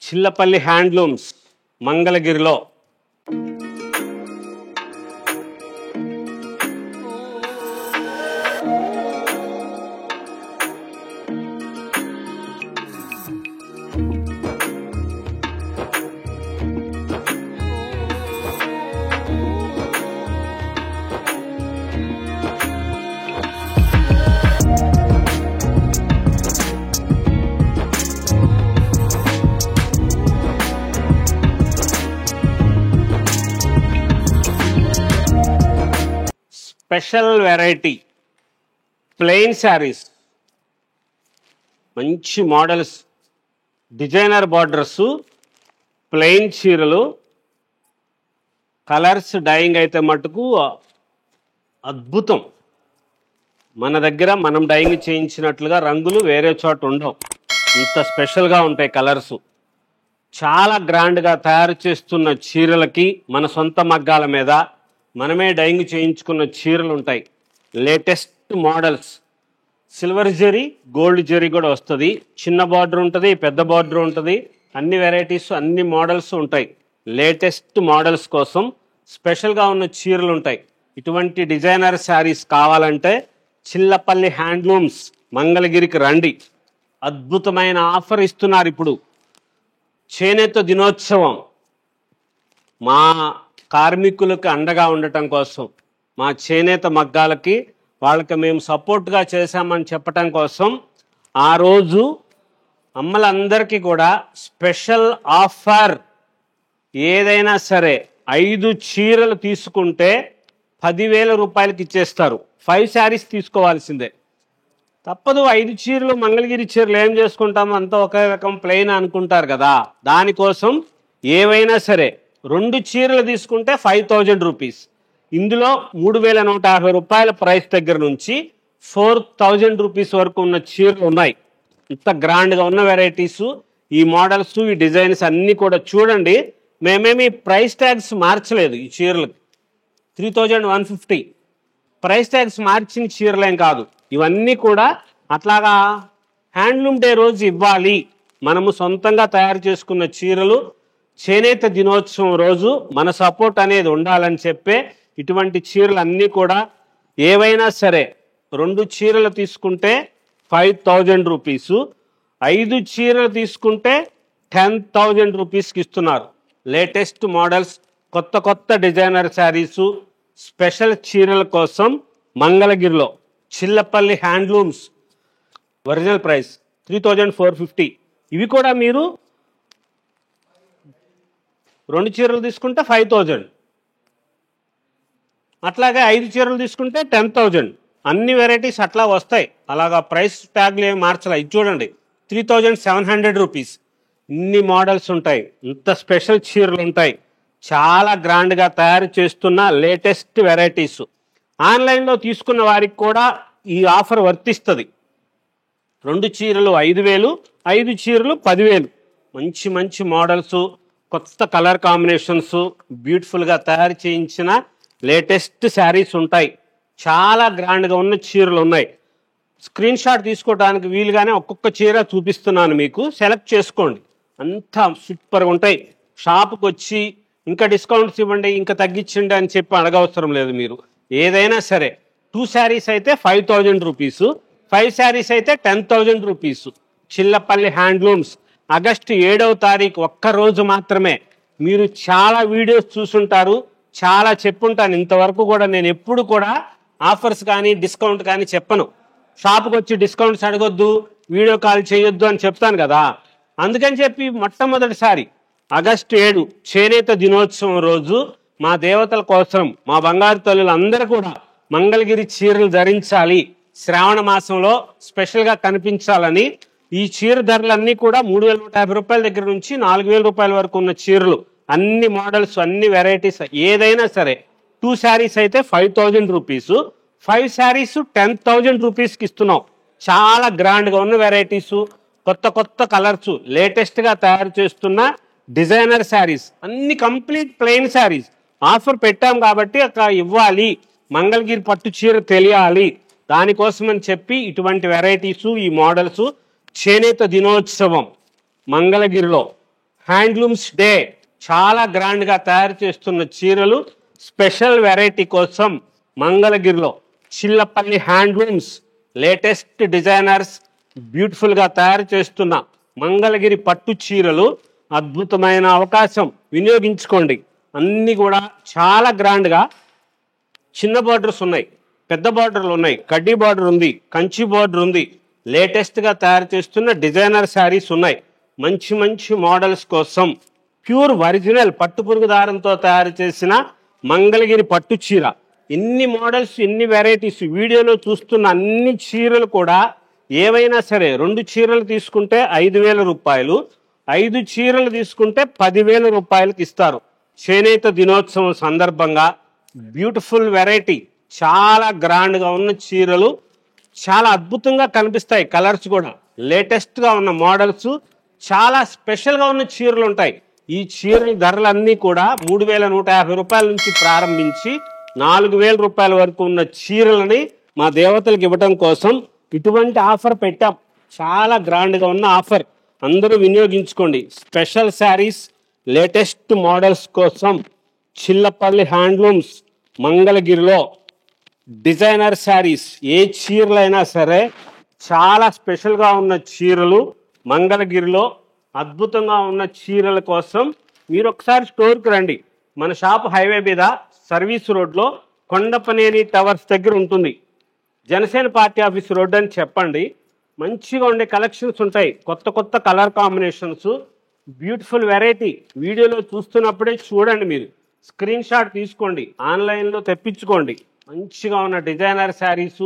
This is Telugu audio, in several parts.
చిల్లపల్లి హ్యాండ్లూమ్స్ మంగళగిరిలో స్పెషల్ వెరైటీ ప్లెయిన్ శారీస్, మంచి మోడల్స్, డిజైనర్ బార్డర్స్, ప్లెయిన్ చీరలు, కలర్స్ డైయింగ్ అయితే మటుకు అద్భుతం. మన దగ్గర మనం డైయింగ్ చేయించినట్లుగా రంగులు వేరే చోట ఉండవు, ఇంత స్పెషల్గా ఉంటాయి కలర్స్. చాలా గ్రాండ్గా తయారు చేస్తున్న చీరలకి మన సొంత మగ్గాల మీద మనమే డైయింగ్ చేయించుకున్న చీరలు ఉంటాయి. Latest models, silver zari, gold zari కూడా వస్తుంది. చిన్న బార్డర్ ఉంటుంది, పెద్ద బార్డర్ ఉంటుంది, అన్ని వెరైటీస్ అన్ని మోడల్స్ ఉంటాయి. లేటెస్ట్ మోడల్స్ కోసం స్పెషల్గా ఉన్న చీరలు ఉంటాయి. ఇటువంటి డిజైనర్ శారీస్ కావాలంటే చిల్లపల్లి హ్యాండ్లూమ్స్ మంగళగిరికి రండి. అద్భుతమైన ఆఫర్ ఇస్తున్నారు ఇప్పుడు. చేనేత దినోత్సవం మా కార్మికులకు అండగా ఉండటం కోసం, మా చేనేత మగ్గాలకి వాళ్ళకి మేము సపోర్ట్గా చేశామని చెప్పటం కోసం ఆ రోజు అమ్మలందరికీ కూడా స్పెషల్ ఆఫర్. ఏదైనా సరే 5 చీరలు తీసుకుంటే 10,000 రూపాయలకి ఇచ్చేస్తారు. 5 శారీస్ తీసుకోవాల్సిందే, తప్పదు. 5 చీరలు, మంగళగిరి చీరలు ఏం చేసుకుంటాము, అంతా ఒకే రకం ప్లెయిన్ అనుకుంటారు కదా. దానికోసం ఏవైనా సరే 2 చీరలు తీసుకుంటే 5,000 రూపీస్. ఇందులో 3,150 రూపాయల ప్రైస్ దగ్గర నుంచి 4,000 రూపీస్ వరకు ఉన్న చీరలు ఉన్నాయి. ఇంత గ్రాండ్గా ఉన్న వెరైటీసు, ఈ మోడల్స్, ఈ డిజైన్స్ అన్నీ కూడా చూడండి. మేమేమి ప్రైస్ ట్యాగ్స్ మార్చలేదు. ఈ చీరలకు 3,150 ప్రైస్ ట్యాగ్స్ మార్చిన చీరలేం కాదు. ఇవన్నీ కూడా అట్లాగా హ్యాండ్లూమ్ డే రోజు ఇవ్వాలి, మనము సొంతంగా తయారు చేసుకున్న చీరలు. చేనేత దినోత్సవం రోజు మన సపోర్ట్ అనేది ఉండాలని చెప్పే ఇటువంటి చీరలు అన్నీ కూడా. ఏవైనా సరే 2 చీరలు తీసుకుంటే 5,000 రూపీసు, 5 చీరలు తీసుకుంటే 10,000 రూపీస్కి ఇస్తున్నారు. లేటెస్ట్ మోడల్స్, కొత్త కొత్త డిజైనర్ శారీసు, స్పెషల్ చీరల కోసం మంగళగిరిలో చిల్లపల్లి హ్యాండ్లూమ్స్. Original price 3,450. ఇవి కూడా మీరు 2 చీరలు తీసుకుంటే 5,000, అట్లాగే 5 చీరలు తీసుకుంటే 10,000. అన్ని వెరైటీస్ అట్లా వస్తాయి. అలాగా ప్రైస్ ట్యాగ్లు ఏమి మార్చాలి. ఇది చూడండి, 3,700 రూపీస్. ఇన్ని మోడల్స్ ఉంటాయి, ఇంత స్పెషల్ చీరలు ఉంటాయి. చాలా గ్రాండ్గా తయారు చేస్తున్న లేటెస్ట్ వెరైటీస్. ఆన్లైన్లో తీసుకున్న వారికి కూడా ఈ ఆఫర్ వర్తిస్తుంది. 2 చీరలు 5,000, 5 చీరలు 10,000. మంచి మంచి మోడల్స్, కొత్త కలర్ కాంబినేషన్స్, బ్యూటిఫుల్గా తయారు చేయించిన లేటెస్ట్ శారీస్ ఉంటాయి. చాలా గ్రాండ్గా ఉన్న చీరలు ఉన్నాయి. స్క్రీన్ షాట్ తీసుకోవడానికి వీలుగానే ఒక్కొక్క చీర చూపిస్తున్నాను మీకు, సెలెక్ట్ చేసుకోండి. అంతా సూపర్గా ఉంటాయి. షాప్కి వచ్చి ఇంకా డిస్కౌంట్స్ ఇవ్వండి, ఇంకా తగ్గించండి అని చెప్పి అడగవసరం లేదు. మీరు ఏదైనా సరే 2 శారీస్ అయితే 5,000 రూపీసు, 5 శారీస్ అయితే 10,000 రూపీసు. చిల్లపల్లి హ్యాండ్లూమ్స్ ఆగస్టు 7వ తారీఖు ఒక్కరోజు మాత్రమే. మీరు చాలా వీడియోస్ చూసుంటారు, చాలా చెప్పుంటాను. ఇంతవరకు కూడా నేను ఎప్పుడు కూడా ఆఫర్స్ కానీ డిస్కౌంట్ కానీ చెప్పను. షాప్కి వచ్చి డిస్కౌంట్స్ అడగొద్దు, వీడియో కాల్ చేయొద్దు అని చెప్తాను కదా. అందుకని చెప్పి మొట్టమొదటిసారి ఆగస్టు 7 చేనేత దినోత్సవం రోజు మా దేవతల కోసం, మా బంగారు తల్లులందరూ కూడా మంగళగిరి చీరలు ధరించాలి, శ్రావణ మాసంలో స్పెషల్గా కనిపించాలని ఈ చీర ధరలన్నీ కూడా 3,150 రూపాయల దగ్గర నుంచి 4,000 రూపాయల వరకు ఉన్న చీరలు, అన్ని మోడల్స్, అన్ని వెరైటీస్. ఏదైనా సరే 2 శారీస్ అయితే 5,000 రూపీసు, 5 శారీస్ 10,000 రూపీస్కి ఇస్తున్నాం. చాలా గ్రాండ్గా ఉన్న వెరైటీసు, కొత్త కొత్త కలర్స్, లేటెస్ట్గా తయారు చేస్తున్న డిజైనర్ శారీస్, అన్ని కంప్లీట్ ప్లెయిన్ శారీస్. ఆఫర్ పెట్టాం కాబట్టి అక్కడ ఇవ్వాలి, మంగళగిరి పట్టు చీర తెలియాలి, దానికోసమని చెప్పి ఇటువంటి వెరైటీసు, ఈ మోడల్స్ చేనేత దినోత్సవం మంగళగిరిలో హ్యాండ్లూమ్స్ డే చాలా గ్రాండ్గా తయారు చేస్తున్న చీరలు స్పెషల్ వెరైటీ కోసం మంగళగిరిలో చిల్లపల్లి హ్యాండ్లూమ్స్ లేటెస్ట్ డిజైనర్స్ బ్యూటిఫుల్గా తయారు చేస్తున్న మంగళగిరి పట్టు చీరలు అద్భుతమైన అవకాశం, వినియోగించుకోండి. అన్నీ కూడా చాలా గ్రాండ్గా చిన్న బార్డర్స్ ఉన్నాయి, పెద్ద బార్డర్లు ఉన్నాయి, కడ్డీ బార్డర్ ఉంది, కంచి బార్డర్ ఉంది. లేటెస్ట్గా తయారు చేస్తున్న డిజైనర్ శారీస్ ఉన్నాయి. మంచి మంచి మోడల్స్ కోసం ప్యూర్ ఒరిజినల్ పట్టుపురుగు దారంతో తయారు చేసిన మంగళగిరి పట్టు చీర. ఎన్ని మోడల్స్, ఎన్ని వెరైటీస్, వీడియోలో చూస్తున్న అన్ని చీరలు కూడా ఏవైనా సరే 2 చీరలు తీసుకుంటే 5,000 రూపాయలు, 5 చీరలు తీసుకుంటే 10,000 రూపాయలకి ఇస్తారు. చేనేత దినోత్సవం సందర్భంగా బ్యూటిఫుల్ వెరైటీ, చాలా గ్రాండ్గా ఉన్న చీరలు, చాలా అద్భుతంగా కనిపిస్తాయి. కలర్స్ కూడా లేటెస్ట్గా ఉన్న మోడల్స్, చాలా స్పెషల్గా ఉన్న చీరలు ఉంటాయి. ఈ చీరల ధరలన్నీ కూడా 3,150 రూపాయల నుంచి ప్రారంభించి 4,000 రూపాయల వరకు ఉన్న చీరలని మా దేవతలకు ఇవ్వడం కోసం ఇటువంటి ఆఫర్ పెట్టాం. చాలా గ్రాండ్గా ఉన్న ఆఫర్, అందరూ వినియోగించుకోండి. స్పెషల్ శారీస్, లేటెస్ట్ మోడల్స్ కోసం చిల్లపల్లి హ్యాండ్లూమ్స్ మంగళగిరిలో డిజైనర్ శారీస్, ఏ చీరలైనా సరే చాలా స్పెషల్గా ఉన్న చీరలు మంగళగిరిలో అద్భుతంగా ఉన్న చీరల కోసం మీరు ఒకసారి స్టోర్కి రండి. మన షాప్ హైవే మీద సర్వీస్ రోడ్లో కొండపనేని టవర్స్ దగ్గర ఉంటుంది. జనసేన పార్టీ ఆఫీస్ రోడ్ అని చెప్పండి. మంచిగా ఉండే కలెక్షన్స్ ఉంటాయి, కొత్త కొత్త కలర్ కాంబినేషన్స్, బ్యూటిఫుల్ వెరైటీ. వీడియోలో చూస్తున్నప్పుడే చూడండి, మీరు స్క్రీన్ షాట్ తీసుకోండి, ఆన్లైన్లో తెప్పించుకోండి. మంచిగా ఉన్న డిజైనర్ శారీస్,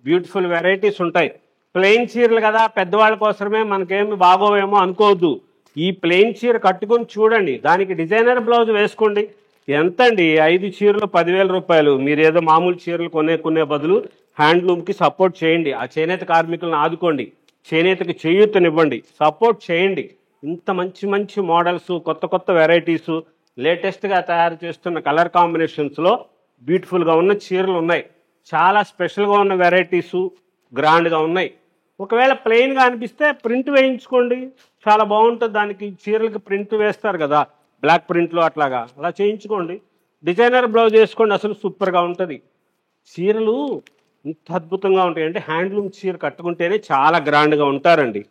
బ్యూటిఫుల్ వెరైటీస్ ఉంటాయి. ప్లెయిన్ చీరలు కదా, పెద్దవాళ్ళ కోసమే, మనకేమి బాగోవేమో అనుకోవద్దు. ఈ ప్లెయిన్ చీర కట్టుకొని చూడండి, దానికి డిజైనర్ బ్లౌజ్ వేసుకోండి. ఎంతండి 5 చీరలు 10,000 రూపాయలు. మీరు ఏదో మామూలు చీరలు కొనే బదులు హ్యాండ్లూమ్కి సపోర్ట్ చేయండి. ఆ చేనేత కార్మికులను ఆదుకోండి, చేనేతకి చేయూతనివ్వండి, సపోర్ట్ చేయండి. ఇంత మంచి మంచి మోడల్స్, కొత్త కొత్త వెరైటీసు, లేటెస్ట్గా తయారు చేస్తున్న కలర్ కాంబినేషన్స్లో బ్యూటిఫుల్గా ఉన్న చీరలు ఉన్నాయి. చాలా స్పెషల్గా ఉన్న వెరైటీసు, గ్రాండ్గా ఉన్నాయి. ఒకవేళ ప్లెయిన్గా అనిపిస్తే ప్రింట్ వేయించుకోండి, చాలా బాగుంటుంది. దానికి చీరలకి ప్రింట్ వేస్తారు కదా, బ్లాక్ ప్రింట్లో అట్లాగా, అలా చేయించుకోండి. డిజైనర్ బ్లౌజ్ వేసుకోండి, అసలు సూపర్గా ఉంటుంది. చీరలు ఇంత అద్భుతంగా ఉంటాయి అంటే హ్యాండ్లూమ్ చీర కట్టుకుంటేనే చాలా గ్రాండ్గా ఉంటారండి.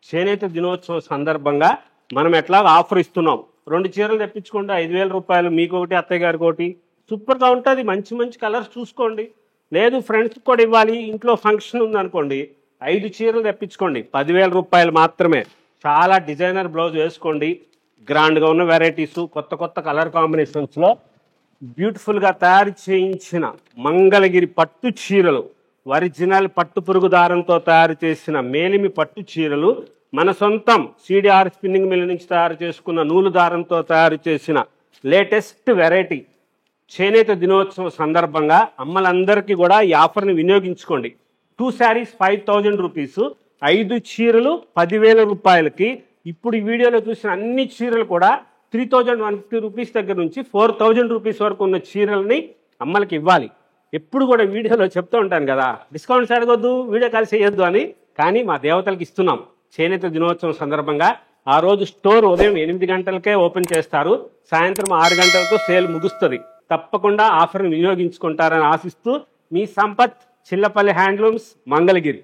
చేనేత దినోత్సవం సందర్భంగా మనం ఎట్లా ఆఫర్ ఇస్తున్నాం. 2 చీరలు తెప్పించుకోండి, 5,000 రూపాయలు, మీకు ఒకటి, అత్తయ్య గారికి ఒకటి. సూపర్గా ఉంటుంది. మంచి మంచి కలర్స్ చూసుకోండి. లేదు ఫ్రెండ్స్కి కూడా ఇవ్వాలి, ఇంట్లో ఫంక్షన్ ఉందనుకోండి, 5 చీరలు తెప్పించుకోండి, 10,000 రూపాయలు మాత్రమే. చాలా డిజైనర్ బ్లౌజ్ వేసుకోండి. గ్రాండ్గా ఉన్న వెరైటీసు, కొత్త కొత్త కలర్ కాంబినేషన్స్లో బ్యూటిఫుల్గా తయారు చేయించిన మంగళగిరి పట్టు చీరలు, ఒరిజినల్ పట్టు పురుగు దారంతో తయారు చేసిన మేలిమి పట్టు చీరలు, మన సొంతం CDR స్పిన్నింగ్ మిల్ నుంచి తయారు చేసుకున్న నూలు దారంతో తయారు చేసిన లేటెస్ట్ వెరైటీ. చేనేత దినోత్సవం సందర్భంగా అమ్మలందరికీ కూడా ఈ ఆఫర్ని వినియోగించుకోండి. 2 శారీస్ 5,000 రూపీస్, 5 చీరలు 10,000 రూపాయలకి. ఇప్పుడు ఈ వీడియోలో చూసిన అన్ని చీరలు కూడా 3,150 రూపీస్ దగ్గర నుంచి 4,000 రూపీస్ వరకు ఉన్న చీరల్ని అమ్మలకి ఇవ్వాలి. ఎప్పుడు కూడా వీడియోలో చెప్తూ ఉంటాను కదా, డిస్కౌంట్స్ అడగొద్దు, వీడియో కాల్ చేయొద్దు అని. కానీ మా దేవతలకు ఇస్తున్నాం. చేనేత దినోత్సవం సందర్భంగా ఆ రోజు స్టోర్ ఉదయం 8 గంటలకే ఓపెన్ చేస్తారు, సాయంత్రం 6 గంటలతో సేల్ ముగుస్తుంది. తప్పకుండా ఆఫర్ని వినియోగించుకుంటారని ఆశిస్తూ మీ సంపత్, చిల్లపల్లి హ్యాండ్లూమ్స్, మంగళగిరి.